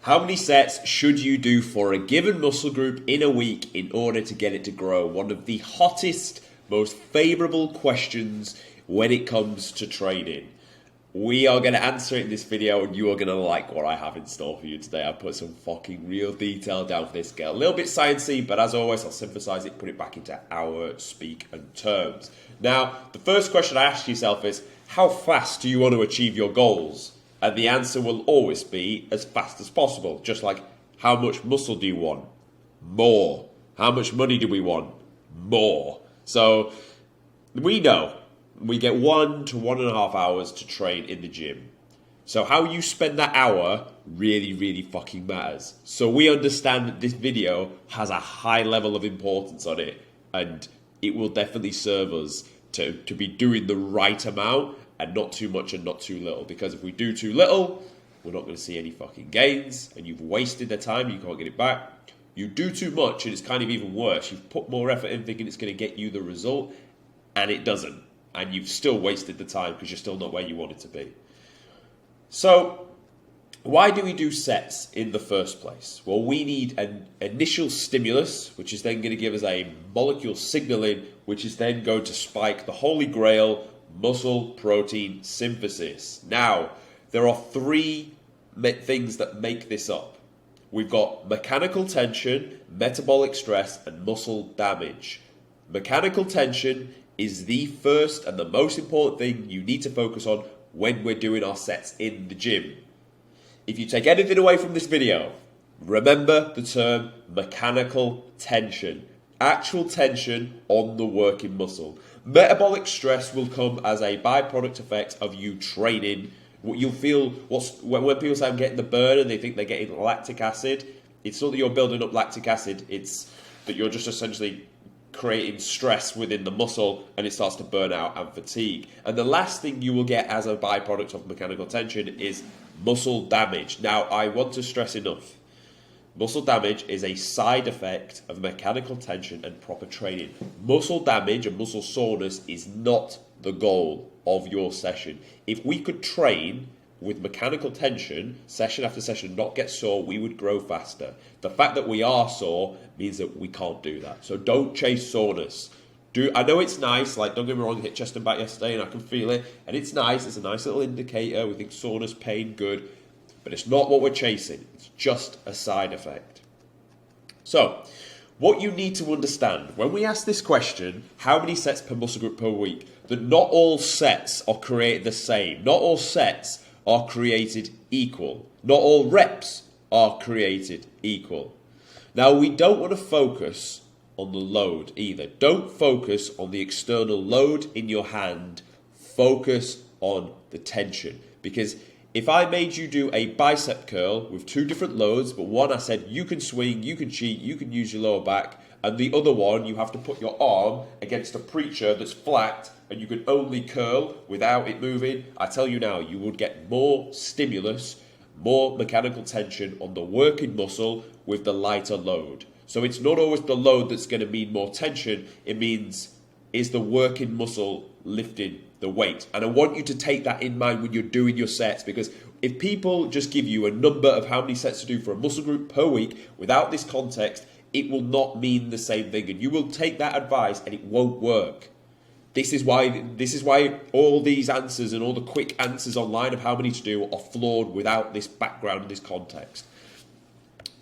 How many sets should you do for a given muscle group in a week in order to get it to grow? One of the hottest, most favourable questions when it comes to training. We are going to answer it in this video, and you are going to like what I have in store for you today. I put some fucking real detail down for this scale. A little bit sciencey, but as always, I'll synthesize it, put it back into our speak and terms. Now, the first question I ask yourself is, how fast do you want to achieve your goals? And the answer will always be as fast as possible. Just like, how much muscle do you want? More. How much money do we want? More. So, we know we get 1 to 1.5 hours to train in the gym. So how you spend that hour really, really fucking matters. So we understand that this video has a high level of importance on it, and it will definitely serve us to be doing the right amount and not too much and not too little. Because if we do too little, we're not going to see any fucking gains, and you've wasted the time, you can't get it back. You do too much and it's kind of even worse. You've put more effort in thinking it's going to get you the result, and it doesn't. And you've still wasted the time because you're still not where you want it to be. So, why do we do sets in the first place? Well, we need an initial stimulus, which is then going to give us a molecule signaling, which is then going to spike the holy grail, muscle protein synthesis. Now, there are three things that make this up. We've got mechanical tension, metabolic stress, and muscle damage. Mechanical tension is the first and the most important thing you need to focus on when we're doing our sets in the gym. If you take anything away from this video, remember the term mechanical tension. Actual tension on the working muscle. Metabolic stress will come as a byproduct effect of you training. What you'll feel, when people say I'm getting the burn and they think they're getting lactic acid, it's not that you're building up lactic acid, it's that you're just essentially creating stress within the muscle, and it starts to burn out and fatigue. And the last thing you will get as a byproduct of mechanical tension is muscle damage. Now, I want to stress enough. Muscle damage is a side effect of mechanical tension and proper training. Muscle damage and muscle soreness is not the goal of your session. If we could train with mechanical tension, session after session, not get sore, we would grow faster. The fact that we are sore means that we can't do that. So don't chase soreness. I know it's nice, like, don't get me wrong, I hit chest and back yesterday and I can feel it, and it's nice, it's a nice little indicator, we think soreness, pain, good, but it's not what we're chasing, it's just a side effect. So, what you need to understand, when we ask this question, how many sets per muscle group per week, that not all sets are created the same, not all sets are created equal. Not all reps are created equal. Now, we don't want to focus on the load either. Don't focus on the external load in your hand. Focus on the tension. Because if I made you do a bicep curl with two different loads, but one I said you can swing, you can cheat, you can use your lower back, and the other one you have to put your arm against a preacher that's flat and you can only curl without it moving, I tell you now, you would get more stimulus, more mechanical tension on the working muscle with the lighter load. So it's not always the load that's going to mean more tension, it means is the working muscle lifting the weight. And I want you to take that in mind when you're doing your sets, because if people just give you a number of how many sets to do for a muscle group per week without this context, it will not mean the same thing, and you will take that advice and it won't work. This is why all these answers and all the quick answers online of how many to do are flawed without this background, this context.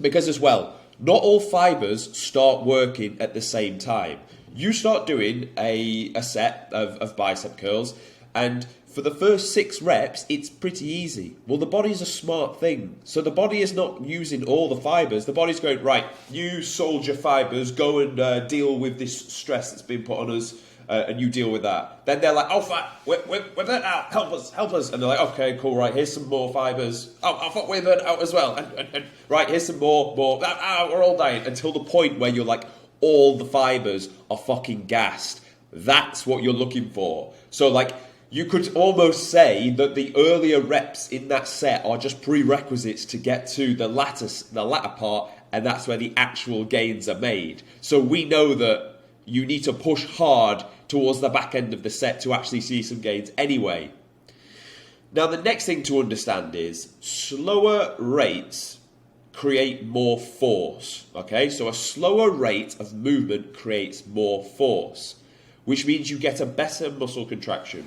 Because as well, not all fibers start working at the same time. You start doing a set of bicep curls, and for the first 6 reps, it's pretty easy. Well, the body's a smart thing. So the body is not using all the fibers. The body's going, right, you soldier fibers, go and deal with this stress that's been put on us, and you deal with that. Then they're like, oh, fuck, we're burnt out, help us. And they're like, okay, cool, right, here's some more fibers. Oh, fuck, we're burnt out as well. And right, here's some more. We're all dying. Until the point where you're like, all the fibers are fucking gassed. That's what you're looking for. So, like, you could almost say that the earlier reps in that set are just prerequisites to get to the latter part, and that's where the actual gains are made. So we know that you need to push hard towards the back end of the set to actually see some gains anyway. Now, the next thing to understand is slower rates create more force, okay? So a slower rate of movement creates more force, which means you get a better muscle contraction.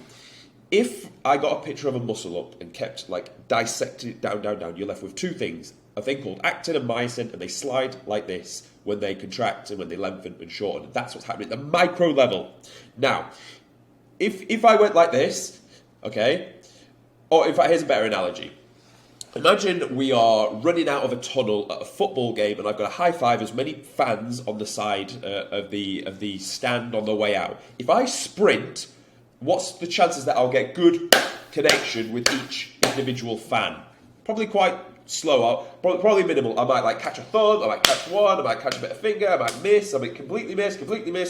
If I got a picture of a muscle up and kept like dissecting it down, you're left with two things. A thing called actin and myosin, and they slide like this when they contract and when they lengthen and shorten. And that's what's happening at the micro level. Now, if I went like this, okay, or here's a better analogy. Imagine we are running out of a tunnel at a football game, and I've got to high five as many fans on the side of the stand on the way out. If I sprint, what's the chances that I'll get good connection with each individual fan? Probably quite slow, probably minimal. I might like catch a thumb, I might catch one, I might catch a bit of finger, I might miss, I might completely miss,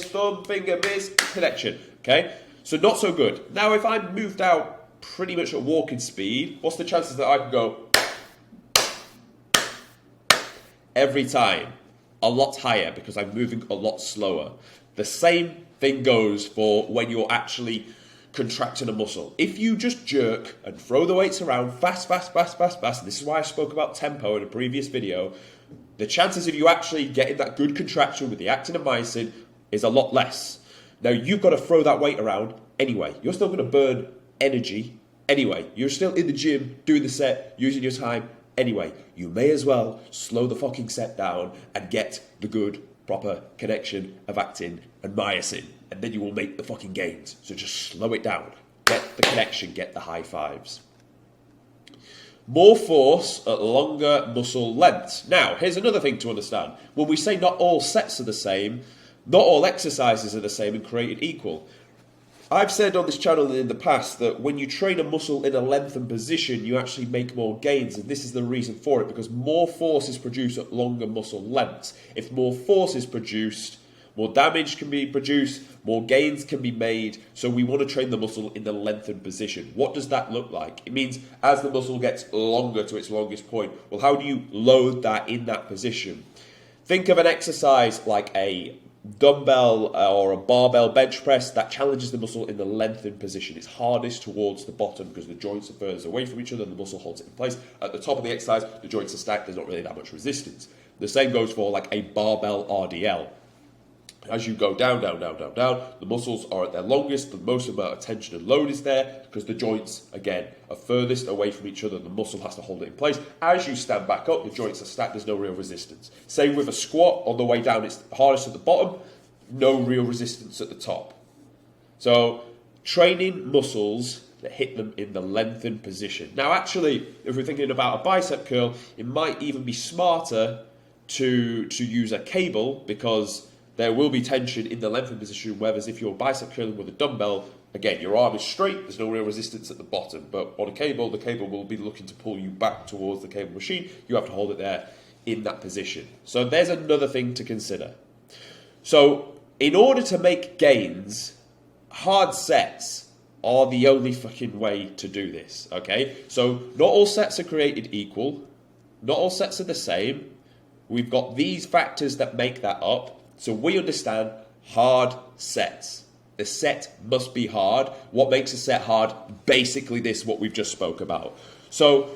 thumb, finger, miss, connection. Okay, so not so good. Now if I moved out pretty much at walking speed, what's the chances that I can go every time? A lot higher because I'm moving a lot slower. The same thing goes for when you're actually contracting a muscle. If you just jerk and throw the weights around fast, this is why I spoke about tempo in a previous video, the chances of you actually getting that good contraction with the actin and myosin is a lot less. Now you've got to throw that weight around anyway. You're still going to burn energy anyway. You're still in the gym doing the set, using your time anyway. You may as well slow the fucking set down and get the good proper connection of actin and myosin, and then you will make the fucking gains. So just slow it down, get the connection, get the high fives. More force at longer muscle lengths. Now, here's another thing to understand. When we say not all sets are the same, not all exercises are the same and created equal. I've said on this channel in the past that when you train a muscle in a lengthened position, you actually make more gains, and this is the reason for it, because more force is produced at longer muscle lengths. If more force is produced, more damage can be produced, more gains can be made, so we want to train the muscle in the lengthened position. What does that look like? It means as the muscle gets longer to its longest point, well, how do you load that in that position? Think of an exercise like a dumbbell or a barbell bench press that challenges the muscle in the lengthened position. It's hardest towards the bottom because the joints are further away from each other and the muscle holds it in place. At the top of the exercise, the joints are stacked, there's not really that much resistance. The same goes for like a barbell RDL. As you go down, the muscles are at their longest, the most amount of tension and load is there because the joints, again, are furthest away from each other and the muscle has to hold it in place. As you stand back up, the joints are stacked, there's no real resistance. Same with a squat, on the way down it's hardest at the bottom, no real resistance at the top. So, training muscles that hit them in the lengthened position. Now actually, if we're thinking about a bicep curl, it might even be smarter to use a cable because there will be tension in the lengthened position, whereas if you're bicep curling with a dumbbell, again, your arm is straight, there's no real resistance at the bottom. But on a cable, the cable will be looking to pull you back towards the cable machine. You have to hold it there in that position. So there's another thing to consider. So in order to make gains, hard sets are the only fucking way to do this, okay? So not all sets are created equal. Not all sets are the same. We've got these factors that make that up. So we understand hard sets. The set must be hard. What makes a set hard? Basically this, what we've just spoke about. So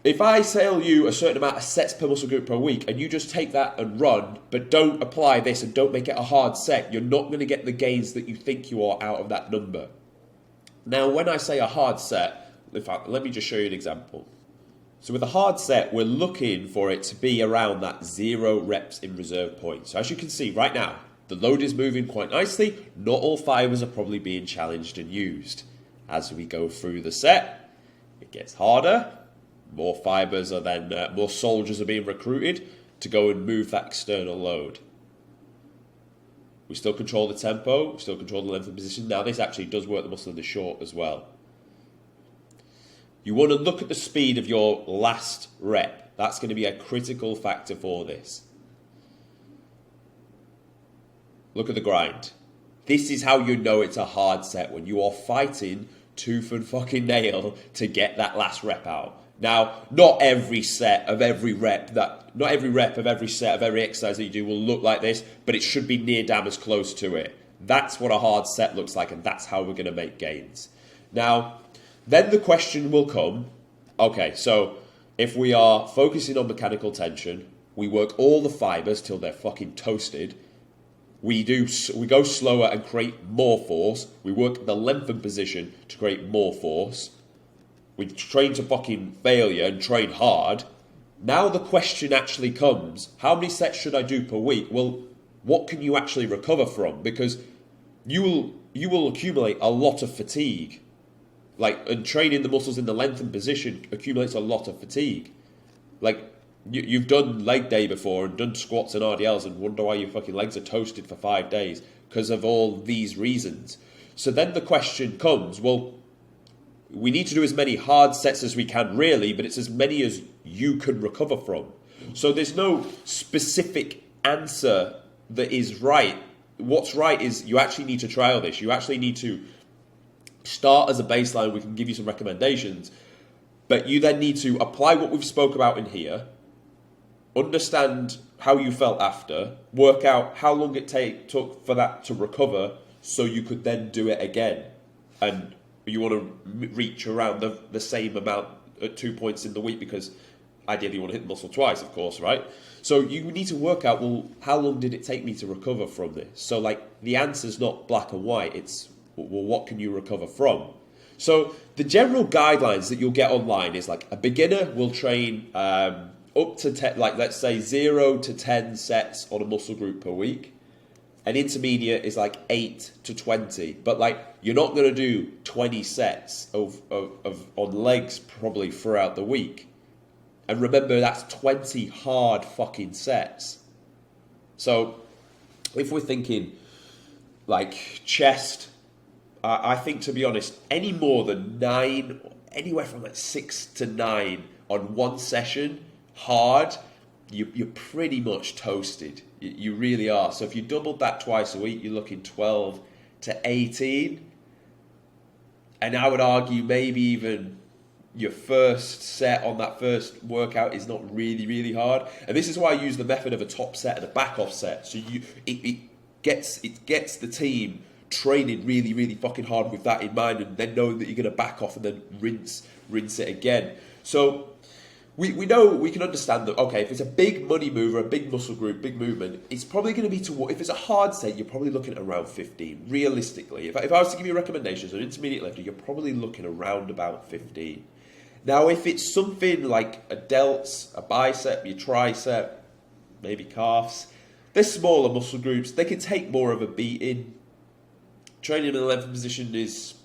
if I tell you a certain amount of sets per muscle group per week and you just take that and run, but don't apply this and don't make it a hard set, you're not going to get the gains that you think you are out of that number. Now, when I say a hard set, in fact, let me just show you an example. So with a hard set, we're looking for it to be around that 0 reps in reserve point. So as you can see right now, the load is moving quite nicely. Not all fibers are probably being challenged and used. As we go through the set, it gets harder. More fibers are then, more soldiers are being recruited to go and move that external load. We still control the tempo, we still control the length of position. Now this actually does work the muscle in the short as well. You want to look at the speed of your last rep. That's going to be a critical factor for this. Look at the grind. This is how you know it's a hard set, when you are fighting tooth and fucking nail to get that last rep out. Now, not every set of every rep of every set of every exercise that you do will look like this, but it should be near damn as close to it. That's what a hard set looks like, and that's how we're going to make gains. Now, then the question will come, okay, so If we are focusing on mechanical tension, we work all the fibers till they're fucking toasted. We go slower and create more force. We work the lengthened position to create more force. We train to fucking failure and train hard. Now the question actually comes, how many sets should I do per week? Well, what can you actually recover from? Because you will accumulate a lot of fatigue. And training the muscles in the lengthened position accumulates a lot of fatigue. You've done leg day before and done squats and RDLs and wonder why your fucking legs are toasted for 5 days because of all these reasons. So then the question comes, well, we need to do as many hard sets as we can really, but it's as many as you can recover from. So there's no specific answer that is right. What's right is you actually need to trial this. You actually need to start as a baseline. We can give you some recommendations, but you then need to apply what we've spoke about in here, understand how you felt after, work out how long it took for that to recover so you could then do it again. And you want to reach around the same amount at 2 points in the week because ideally you want to hit the muscle twice, of course, right? So you need to work out, well, how long did it take me to recover from this? So the answer's not black and white, it's, well, what can you recover from? So the general guidelines that you'll get online is a beginner will train up to 10, let's say 0 to 10 sets on a muscle group per week. An intermediate is 8 to 20, but you're not going to do 20 sets of on legs probably throughout the week. And remember, that's 20 hard fucking sets. So if we're thinking chest, I think, to be honest, any more than 9, anywhere from 6 to 9 on one session, hard, you're pretty much toasted. You really are. So if you doubled that twice a week, you're looking 12 to 18. And I would argue maybe even your first set on that first workout is not really, really hard. And this is why I use the method of a top set and a back off set. So it gets the team training really, really fucking hard with that in mind, and then knowing that you're going to back off and then rinse it again. So we know, we can understand that, okay, if it's a big money mover, a big muscle group, big movement, it's probably going to be if it's a hard set, you're probably looking at around 15. Realistically, if I was to give you recommendations on intermediate lifter, you're probably looking around about 15. Now, if it's something like a delts, a bicep, your tricep, maybe calves, they're smaller muscle groups, they can take more of a beating. Training in the lengthened position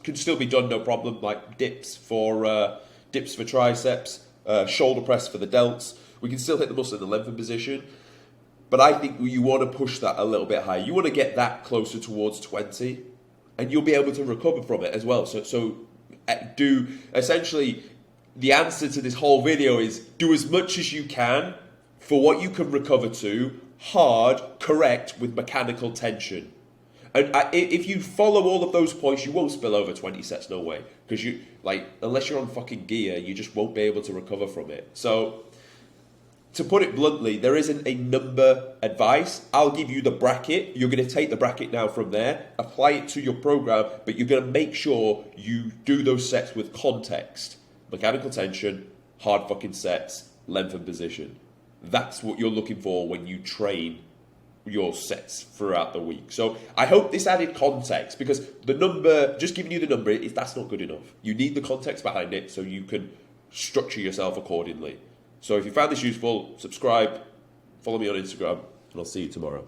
can still be done, no problem, like dips for triceps, shoulder press for the delts. We can still hit the muscle in the lengthened position, but I think you want to push that a little bit higher. You want to get that closer towards 20, and you'll be able to recover from it as well. So do essentially, the answer to this whole video is do as much as you can for what you can recover to, hard, correct, with mechanical tension. And if you follow all of those points, you won't spill over 20 sets, no way. Because unless you're on fucking gear, you just won't be able to recover from it. So, to put it bluntly, there isn't a number advice. I'll give you the bracket. You're going to take the bracket now from there, apply it to your program, but you're going to make sure you do those sets with context. Mechanical tension, hard fucking sets, lengthened position. That's what you're looking for when you train your sets throughout the week. So I hope this added context, because the number, just giving you the number, that's not good enough. You need the context behind it so you can structure yourself accordingly. So if you found this useful, subscribe, follow me on Instagram, and I'll see you tomorrow.